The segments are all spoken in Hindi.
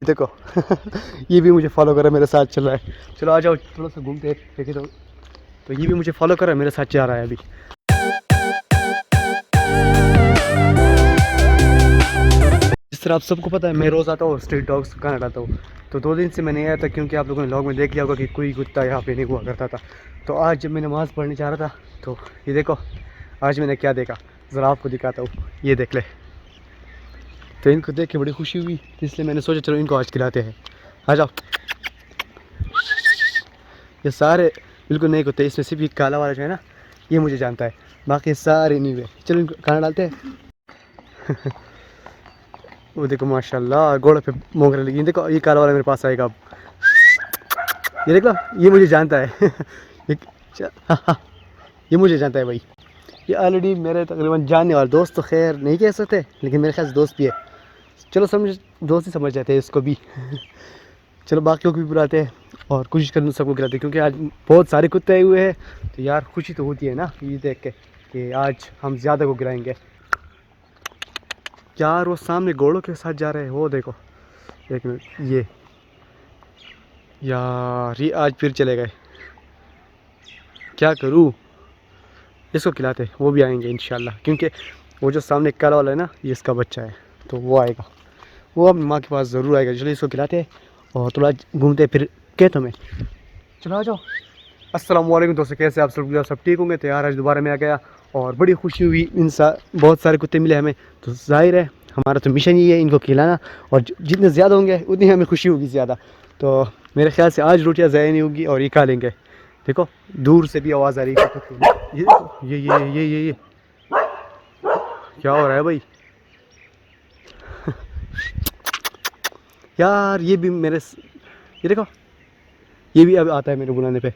देखो ये भी मुझे फॉलो कर रहा है, मेरे साथ चल रहा है। चलो आ जाओ थोड़ा सा घूमते देखे तो ये भी मुझे फॉलो कर रहा है, मेरे साथ जा रहा है अभी। जिस तरह आप सबको पता है मैं रोज़ आता हूँ स्ट्रीट डॉग्स खाना डालता हूँ। तो 2 दिन से मैं नहीं आया था क्योंकि आप लोगों ने व्लॉग में देख लिया होगा कि कोई कुत्ता यहाँ पे नहीं हुआ करता था। तो आज जब मैं नमाज़ पढ़ने जा रहा था तो ये देखो आज मैंने क्या देखा, ज़रा आपको दिखाता हूँ, ये देख ले। तो इनको देख के बड़ी खुशी हुई, इसलिए मैंने सोचा चलो इनको आज खिलाते हैं। आ जाओ। ये सारे बिल्कुल नहीं कुत्ते, इसमें सिर्फ ये काला वाला जो है ना ये मुझे जानता है, बाकी सारे नहीं हुए। चलो इनको खाना डालते हैं। वो देखो माशाल्लाह घोड़े पे मोंगरे लगी। देखो ये काला वाला मेरे पास आएगा अब। ये देखो ये मुझे जानता है। ये मुझे जानता है भाई। ये ऑलरेडी मेरे तकरीबन जानने वाले दोस्त तो खैर नहीं कह सकते, लेकिन मेरे ख्याल से दोस्त भी है। चलो समझ दोस्त ही समझ जाते हैं इसको भी। चलो बाकियों को भी बुलाते हैं और कोशिश करने सबको खिलाते हैं, क्योंकि आज बहुत सारे कुत्ते आए हुए हैं। तो यार खुशी तो होती है ना ये देख के कि आज हम ज़्यादा को गिराएंगे। यार वो सामने घोड़ों के साथ जा रहे हैं, वो देखो। एक मिनट, ये यार ये आज फिर चले गए, क्या करूँ। इसको खिलाते, वो भी आएंगे इंशाल्लाह, क्योंकि वो जो सामने काला वाला है ना ये इसका बच्चा है, तो वो आएगा, वो अपनी माँ के पास ज़रूर आएगा। चलो इसको खिलाते हैं और थोड़ा घूमते फिर कहता हूँ मैं। चलो आ जाओ। अस्सलाम वालेकुम दोस्तों, कैसे आप सब ठीक होंगे। तो यार आज दोबारा मैं आ गया और बड़ी खुशी हुई। बहुत सारे कुत्ते मिले हमें, तो जाहिर है हमारा तो मिशन ही है इनको खिलाना, और जितने ज़्यादा होंगे उतनी हमें खुशी होगी ज़्यादा। तो मेरे ख्याल से आज रोटियाँ ज़ाया नहीं होगी और ये खा लेंगे। देखो दूर से भी आवाज़ आ रही है। ये देखो ये क्या हो रहा है भाई। यार ये भी मेरे ये देखो ये भी अब आता है मेरे बुलाने पे।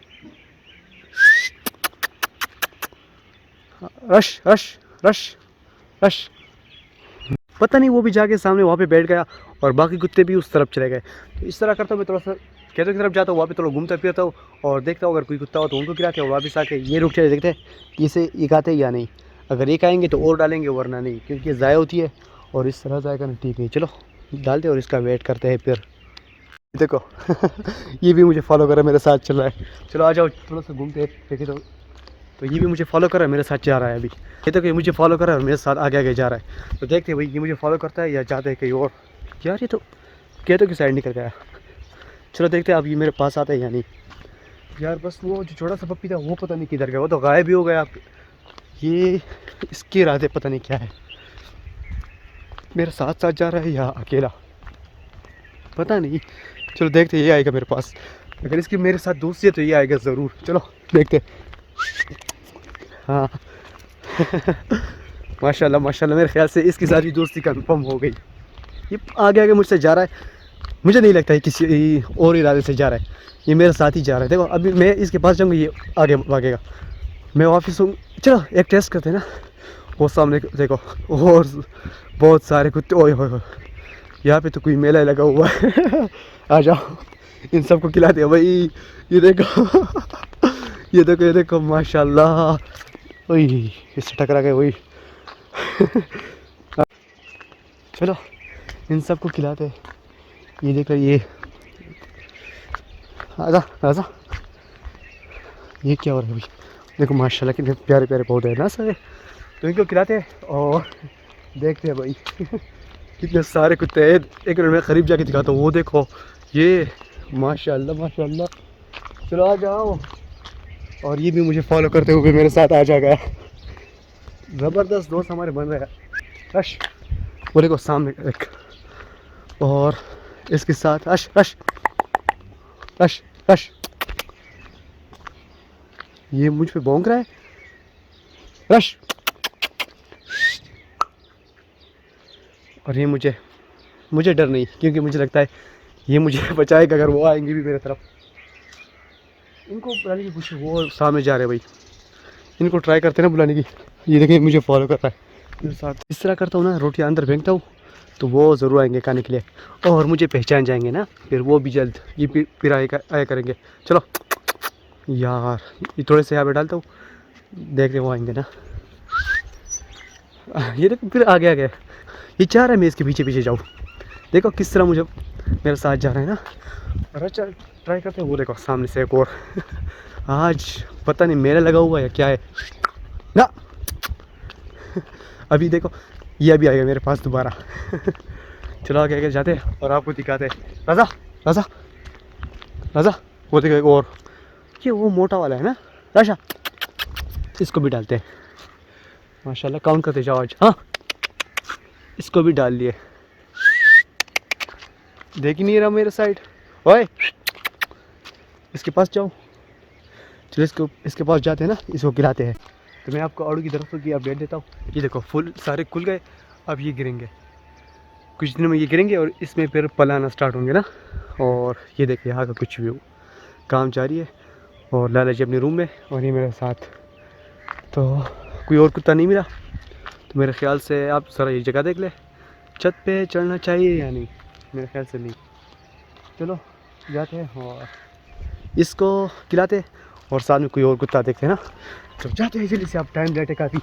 Rush rush rush rush. पता नहीं वो भी जाके सामने वहाँ पे बैठ गया और बाकी कुत्ते भी उस तरफ चले गए। तो इस तरह करता हूँ मैं, थोड़ा सा खेतों की तरफ जाता हूँ, वहाँ पे थोड़ा घूमता फिरता हूँ और देखता हूँ अगर कोई कुत्ता हो तो उनको खिलाते हैं। वापस आके ये रुक जाए देखते हैं कि इसे ये खाते हैं या नहीं। अगर ये खाएंगे तो और डालेंगे, वरना नहीं, क्योंकि ये ज़ाया होती है और इस तरह ज़ाया करना ठीक नहीं। चलो डालते और इसका वेट करते हैं फिर। देखो ये भी मुझे फॉलो कर रहा है, मेरे साथ चल रहा है। चलो आ जाओ थोड़ा सा घूमते देखे तो ये भी मुझे फॉलो कर रहा है, मेरे साथ जा रहा है अभी। ये तो कि मुझे फॉलो कर रहा है और मेरे साथ आगे आगे जा रहा है। तो देखते हैं भाई ये मुझे फॉलो करता है या जाते हैं कहीं और। यार ये तो कहते कि साइड निकल गया। चलो देखते हैं अब ये मेरे पास आता है या नहीं। यार बस वो जो छोटा सा पप्पी था वो पता नहीं किधर गया, वो तो गायब भी हो गया। ये इसके इरादे पता नहीं क्या है, मेरे साथ साथ जा रहा है या अकेला पता नहीं। चलो देखते ये आएगा मेरे पास, अगर इसकी मेरे साथ दोस्ती है तो ये आएगा ज़रूर। चलो देखते। हाँ माशाल्लाह माशाल्लाह, मेरे ख्याल से इसके साथ भी दोस्ती कंफर्म हो गई। ये आगे आगे मुझसे जा रहा है, मुझे नहीं लगता है किसी और इरादे से जा रहा है, ये मेरे साथ ही जा रहा है। देखो अभी मैं इसके पास जाऊँगा ये आगे भागेगा, मैं वापस हूँ। चलो एक टेस्ट करते हैं ना। वो सामने देखो और बहुत सारे कुत्ते, ओए होए यहाँ पे तो कोई मेला लगा हुआ है। आ जाओ इन सबको खिलाते हैं भाई। ये देखो ये देखो माशाल्लाह। वही इससे टकरा गए वही। चलो इन सबको खिलाते हैं। ये देख रहे ये आजा आजा। ये क्या हो रहा है भाई, देखो माशाल्लाह कितने प्यारे प्यारे पौधे हैं ना सारे। तो इनको खिलाते हैं और देखते हैं भाई। कितने सारे कुत्ते हैं। एक मिनट में करीब जाके दिखाता हूँ, वो देखो ये माशाल्लाह माशाल्लाह। चलो आ जाओ। और ये भी मुझे फॉलो करते हुए मेरे साथ आ जाएगा। ज़बरदस्त दोस्त हमारे बन रहे हैं। रश वो देखो सामने एक, और इसके साथ रश रश रश रश। ये मुझ पे भौंक रहा है। रश। और ये मुझे डर नहीं, क्योंकि मुझे लगता है ये मुझे बचाएगा अगर वो आएंगे भी मेरे तरफ। इनको बुलाने की कोशिश, वो सामने जा रहे हैं भाई, इनको ट्राई करते हैं ना बुलाने की। ये देखिए मुझे फॉलो कर रहा है मेरे साथ। इस तरह करता हूँ ना, रोटियाँ अंदर फेंकता हूँ तो वो ज़रूर आएंगे खाने के लिए और मुझे पहचान जाएंगे ना, फिर वो भी जल्द ये फिर आया करेंगे। चलो यार ये थोड़े से यहाँ पे डालता हूँ, देख रहे वो आएंगे ना। ये देखो फिर आगे आ गया, ये चाह रहा है मैं इसके पीछे पीछे जाऊँ। देखो किस तरह मुझे मेरे साथ जा रहे हैं ना। और अच्छा ट्राई करते हैं। वो देखो सामने से एक और आज पता नहीं मेरा लगा हुआ है क्या है ना। अभी देखो ये अभी आएगा मेरे पास दोबारा। चलो आगे आगे जाते हैं और आपको दिखाते हैं। राजा राजा राजा, वो देखो एक और, ये वो मोटा वाला है ना राजा, इसको भी डालते हैं। माशाल्लाह काउंट करते जाओ आज। हाँ इसको भी डाल लिए, देख ही नहीं रहा मेरे साइड। ओए इसके पास जाओ। चलो इसके पास जाते हैं ना, इसको गिराते हैं। तो मैं आपको आड़ू की तरफ की अपडेट देता हूँ। ये देखो फूल सारे खुल गए, अब ये गिरेंगे कुछ दिनों में, ये गिरेंगे और इसमें फिर पलाना स्टार्ट होंगे ना। और ये देखिए यहाँ का कुछ व्यू, काम जारी है। और लाला जी अपने रूम में और ये मेरे साथ। तो कोई और कुत्ता नहीं मिला, तो मेरे ख्याल से आप ज़रा ये जगह देख ले, छत पे चढ़ना चाहिए या नहीं, मेरे ख्याल से नहीं। चलो जाते हैं और इसको खिलाते और साथ में कोई और कुत्ता देखते हैं ना। तो जाते हैं जल्दी से, आप टाइम लेटे काफ़ी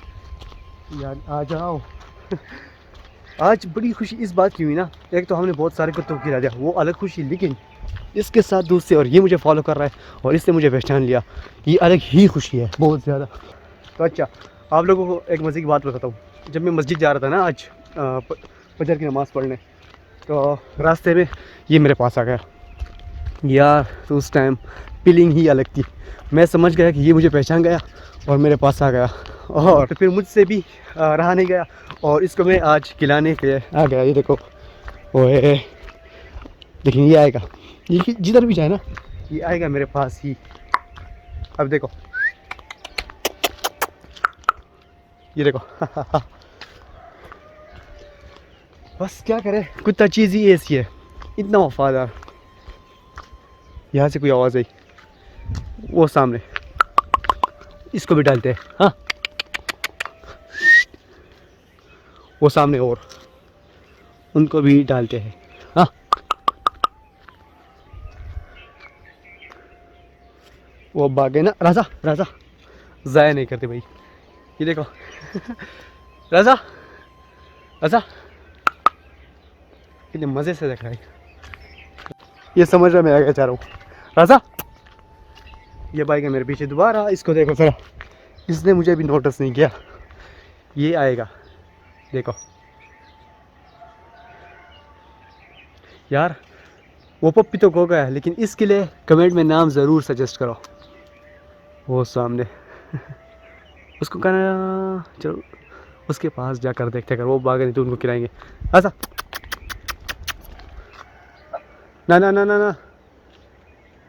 यार, आ जाओ। आज बड़ी खुशी इस बात की हुई ना, एक तो हमने बहुत सारे कुत्तों को खिला दिया, वो अलग खुशी, लेकिन इसके साथ दूसरे और ये मुझे फॉलो कर रहा है और इसने मुझे पहचान लिया, ये अलग ही खुशी है बहुत ज़्यादा। तो अच्छा आप लोगों को एक मज़े की बात बताता हूँ। जब मैं मस्जिद जा रहा था ना आज फजर की नमाज़ पढ़ने, तो रास्ते में ये मेरे पास आ गया यार। तो उस टाइम फीलिंग ही अलग थी, मैं समझ गया कि ये मुझे पहचान गया और मेरे पास आ गया। और फिर मुझसे भी रहा नहीं गया और इसको मैं आज खिलाने के लिए आ गया। ये देखो ओए, लेकिन ये आएगा, ये जिधर भी जाए ना ये आएगा मेरे पास ही। अब देखो ये देखो। बस क्या करे, कुत्ता चीज़ ही ऐसी है, इतना वफादार। यहाँ से कोई आवाज़ आई, वो सामने, इसको भी डालते हैं। हाँ वो सामने और, उनको भी डालते हैं। हाँ वो भागे ना। राजा राजा ज़ाया नहीं करते भाई, ये देखो। राजा राजा कितने मज़े से देख रहा है, ये समझ रहा मैं आगे जा रहा हूँ। राजा ये भाई का मेरे पीछे दोबारा, इसको देखो ज़रा, इसने मुझे अभी नोटिस नहीं किया, ये आएगा देखो। यार वो पप्पी तो खो गया, लेकिन इसके लिए कमेंट में नाम ज़रूर सजेस्ट करो। वो सामने उसको कहना, चलो उसके पास जाकर देखते, अगर वो भागे नहीं तो उनको खिलाएंगे। ऐसा ना ना ना ना ना,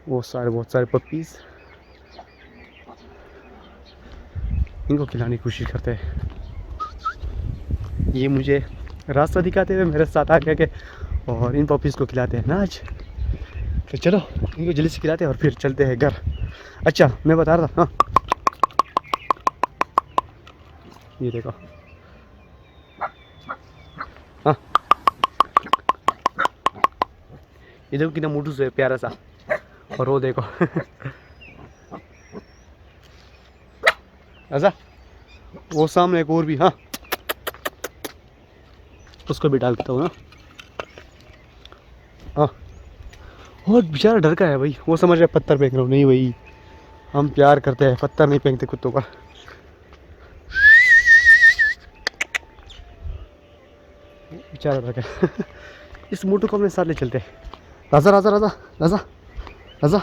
वो सारे बहुत सारे पप्पीज़, इनको खिलाने की कोशिश करते हैं। ये मुझे रास्ता दिखाते हुए मेरे साथ आ के और इन पपीज़ को खिलाते हैं ना आज। तो चलो इनको जल्दी से खिलाते हैं और फिर चलते हैं घर। अच्छा मैं बता रहा था, हाँ ये देखो, हाँ ये देखो कितना मोटू से है, प्यारा सा। और वो देखो ऐसा, वो सामने एक और भी, हाँ उसको भी डालता हूँ ना। हाँ और बेचारा डर का है भाई, वो समझ रहे पत्थर फेंक रहा हूँ, नहीं भाई हम प्यार करते हैं, पत्थर नहीं फेंकते कुत्तों पर। बेचारा डर का। इस मोटू को अपने साथ ले चलते हैं। राजा राजा राजा राजा राजा।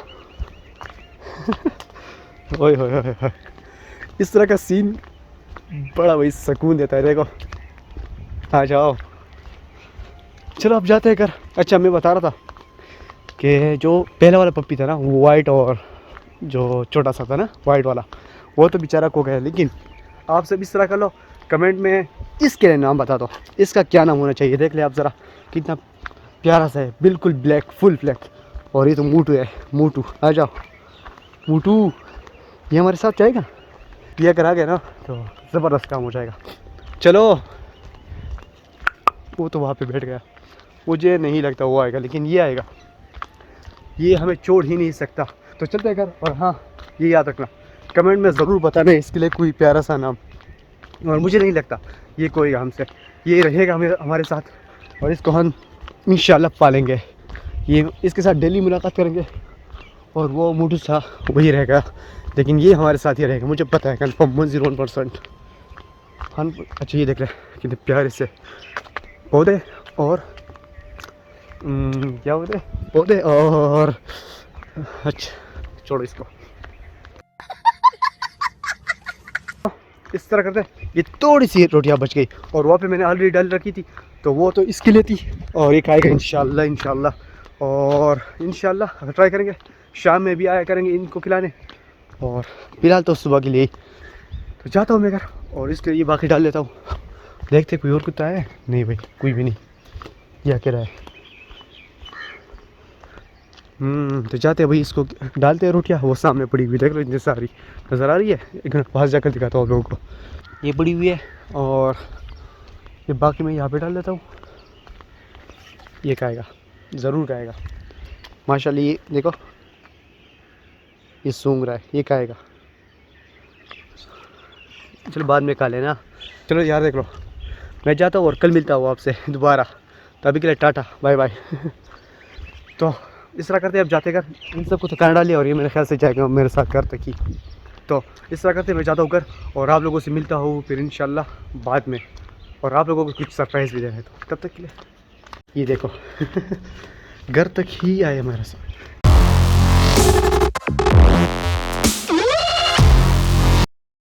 ओए होए होए होए, इस तरह का सीन बड़ा भाई सुकून देता है। देखो आ जाओ, चलो अब जाते हैं घर। अच्छा मैं बता रहा था कि जो पहले वाला पप्पी था ना, वो वाइट और जो छोटा सा था ना वाइट वाला, वो तो बेचारा को गया। लेकिन आप सब इस तरह कर लो, कमेंट में इसके लिए नाम बता दो, इसका क्या नाम होना चाहिए। देख ले आप ज़रा कितना प्यारा सा है, बिल्कुल ब्लैक, फुल ब्लैक। और ये तो मोटू है, मोटू आ जाओ मोटू, ये हमारे साथ जाएगा। ये अगर आ गया ना तो ज़बरदस्त काम हो जाएगा। चलो वो तो वहाँ पे बैठ गया, मुझे नहीं लगता वो आएगा, लेकिन ये आएगा, ये हमें छोड़ ही नहीं सकता। तो चलते हैं घर। और हाँ ये याद रखना, कमेंट में ज़रूर बताना इसके लिए कोई प्यारा सा नाम। और मुझे नहीं लगता ये कोई हमसे, ये रहेगा हमारे साथ और इसको हम इंशाल्लाह पालेंगे। ये इसके साथ डेली मुलाकात करेंगे और वो मोटू सा वही रहेगा, लेकिन ये हमारे साथ ही रहेगा, मुझे पता है कन्फर्म 101%। हाँ अच्छा, ये देख रहे हैं कितने प्यारे से पौधे और क्या बोलते हैं, पौधे और अच्छा छोड़ो इसको। इस तरह करते हैं, ये थोड़ी सी रोटियां बच गई और वहाँ पे मैंने ऑलरेडी डाल रखी थी, तो वो तो इसके लिए थी और ये खाएगा इंशाल्लाह इंशाल्लाह। और इंशाल्लाह ट्राई करेंगे, शाम में भी आया करेंगे इनको खिलाने, और फिलहाल तो सुबह के लिए ही। तो जाता हूँ मैं घर और इसके लिए बाकी डाल लेता हूँ। देखते कोई और कुत्ता है, नहीं भाई कोई भी नहीं, ये अकेला है। तो जाते हैं भाई, इसको डालते हैं रोटियाँ। वो सामने पड़ी हुई देख लो इतनी सारी नज़र आ रही है, एक मिनट पास जाकर दिखाता हूँ आप लोगों को। ये पड़ी हुई है और ये बाकी मैं यहाँ पे डाल देता हूँ। ये खाएगा, ज़रूर खाएगा माशाल्लाह। ये देखो ये सूंघ रहा है, ये खाएगा। चलो बाद में खा लेना। चलो यार देख लो, मैं जाता हूँ और कल मिलता हूँ आपसे दोबारा। तो अभी के लिए टाटा बाय बाय। तो इस तरह करते अब जाते घर, इन सबको तो खाना डालिए और ये मेरे ख्याल से जाएगा मेरे साथ घर तक ही। तो इस तरह करते मैं जाता हूँ घर और आप लोगों से मिलता हूँ फिर इंशाल्लाह बाद में, और आप लोगों को कुछ सरप्राइज़ भी देना है। तो तब तक के लिए ये देखो घर तक ही आए हमारे साथ।